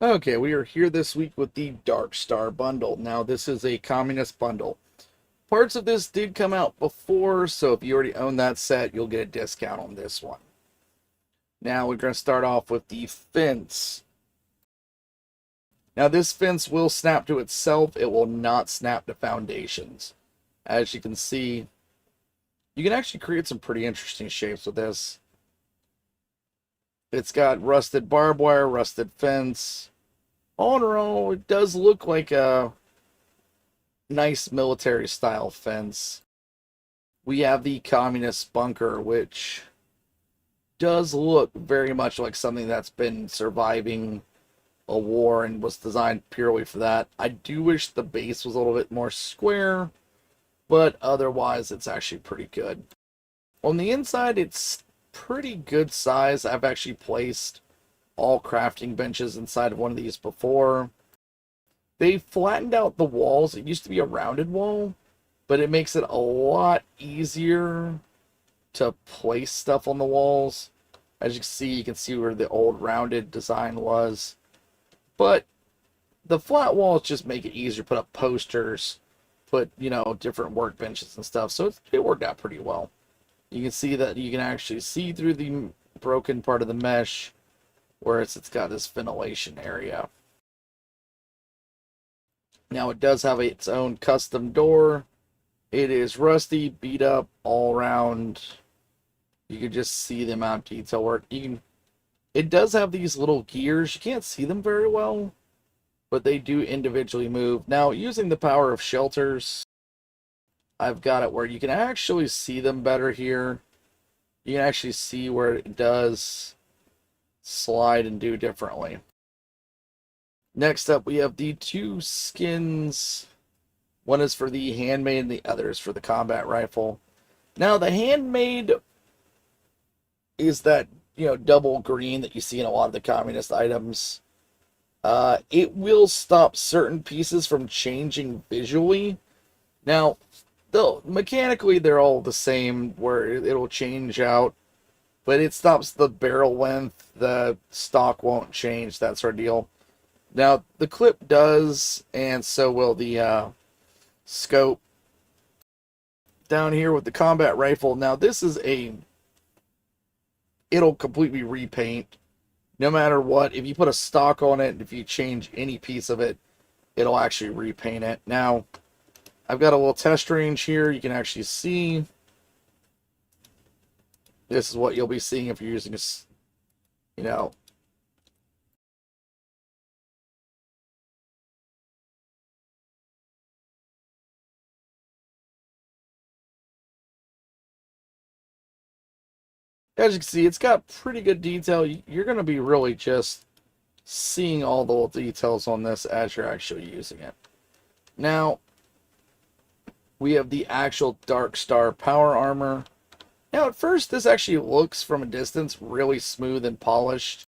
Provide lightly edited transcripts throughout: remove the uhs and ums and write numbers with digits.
Okay, we are here this week with the Dark Star bundle. Now, this is a communist bundle. Parts of this did come out before, so if you already own that set, you'll get a discount on this one. Now, we're going to start off with the fence. Now, this fence will snap to itself. It will not snap to foundations. As you can see, you can actually create some pretty interesting shapes with this. It's got rusted barbed wire, rusted fence. All in all, it does look like a nice military style fence. We have the communist bunker, which does look very much like something that's been surviving a war and was designed purely for that. I do wish the base was a little bit more square, but otherwise it's actually pretty good. On the inside, it's pretty good size. I've actually placed all crafting benches inside of one of these before. They flattened out the walls. It used to be a rounded wall, but it makes it a lot easier to place stuff on the walls. As you can see where the old rounded design was. But the flat walls just make it easier to put up posters, put, different workbenches and stuff. So it worked out pretty well. You can see that you can actually see through the broken part of the mesh, whereas it's got this ventilation area. Now it does have its own custom door. It is rusty, beat up all around. You can just see the amount of detail work. It does have these little gears. You can't see them very well, but they do individually move. Now, using the power of shelters, I've got it where you can actually see them better here. You can actually see where it does slide and do differently. Next up, we have the two skins. One is for the Handmade and the other is for the combat rifle. Now, the Handmade is that, double green that you see in a lot of the communist items. It will stop certain pieces from changing visually. Now, though mechanically they're all the same, where it'll change out, but it stops the barrel length, the stock won't change, that sort of deal. Now, the clip does, and so will the scope. Down here with the combat rifle, now this is it'll completely repaint, no matter what. If you put a stock on it, if you change any piece of it, it'll actually repaint it. Now, I've got a little test range here. You can actually see. This is what you'll be seeing if you're using a, As you can see, it's got pretty good detail. You're going to be really just seeing all the little details on this as you're actually using it. Now, we have the actual Dark Star power armor. Now, at first, this actually looks from a distance really smooth and polished.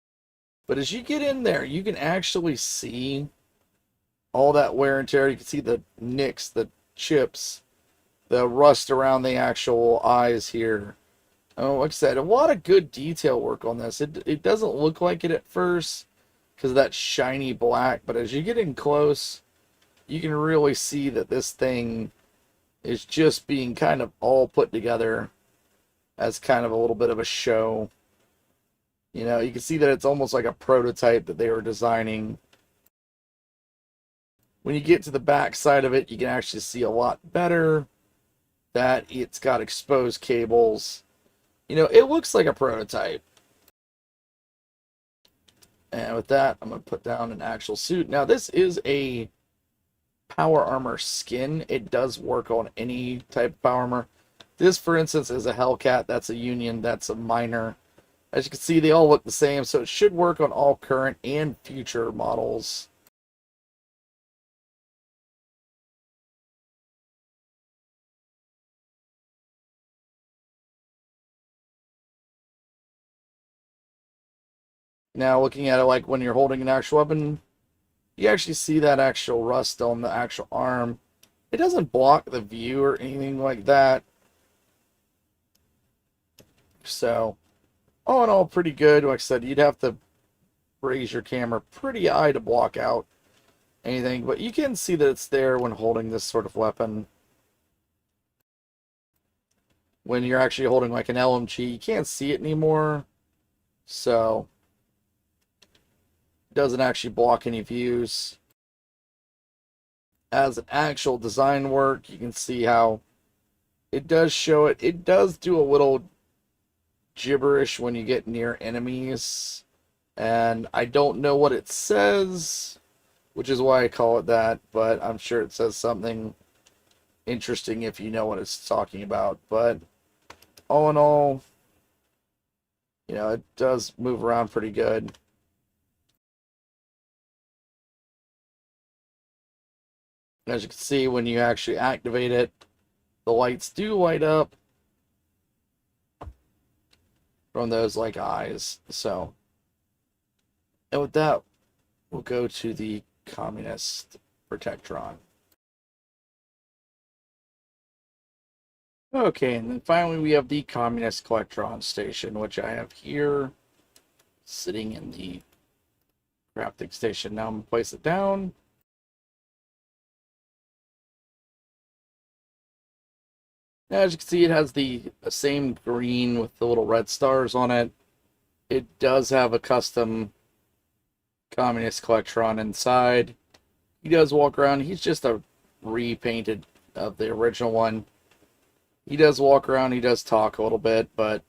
But as you get in there, you can actually see all that wear and tear. You can see the nicks, the chips, the rust around the actual eyes here. Oh, like I said, a lot of good detail work on this. It doesn't look like it at first because of that shiny black, but as you get in close, you can really see that this thing is just being kind of all put together as kind of a little bit of a show. You can see that it's almost like a prototype that they were designing. When you get to the back side of it, you can actually see a lot better that it's got exposed cables. It looks like a prototype. And with that, I'm going to put down an actual suit. Now, this is a power armor skin. It does work on any type of power armor. This, for instance, is a Hellcat. That's a Union. That's a Minor. As you can see, they all look the same, so it should work on all current and future models. Now, looking at it like when you're holding an actual weapon, you actually see that actual rust on the actual arm. It doesn't block the view or anything like that. So, all in all, pretty good. Like I said, you'd have to raise your camera pretty high to block out anything, but you can see that it's there when holding this sort of weapon. When you're actually holding like an LMG, you can't see it anymore, so it doesn't actually block any views. As an actual design work, you can see how it does show it. It does do a little gibberish when you get near enemies, and I don't know what it says, which is why I call it that, but I'm sure it says something interesting if you know what it's talking about. But all in all, you know, it does move around pretty good. As you can see, when you actually activate it, the lights do light up from those like eyes. So, and with that, we'll go to the Communist Protectron. Okay, and then finally we have the Communist Collectron station, which I have here, sitting in the crafting station. Now I'm going to place it down. Now, as you can see, it has the same green with the little red stars on it. It does have a custom Communist Collectron inside. He does walk around. He's just a repainted of the original one. He does walk around. He does talk a little bit, but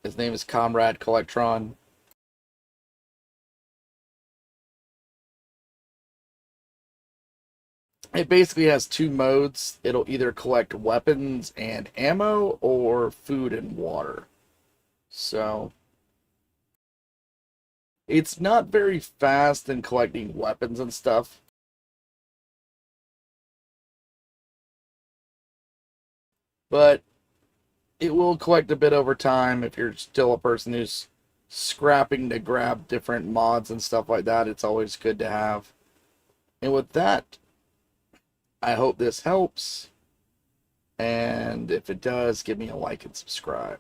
his name is Comrade Collectron. It basically has two modes. It'll either collect weapons and ammo or food and water. So it's not very fast in collecting weapons and stuff. But it will collect a bit over time if you're still a person who's scrapping to grab different mods and stuff like that. It's always good to have. And with that, I hope this helps. And if it does, give me a like and subscribe.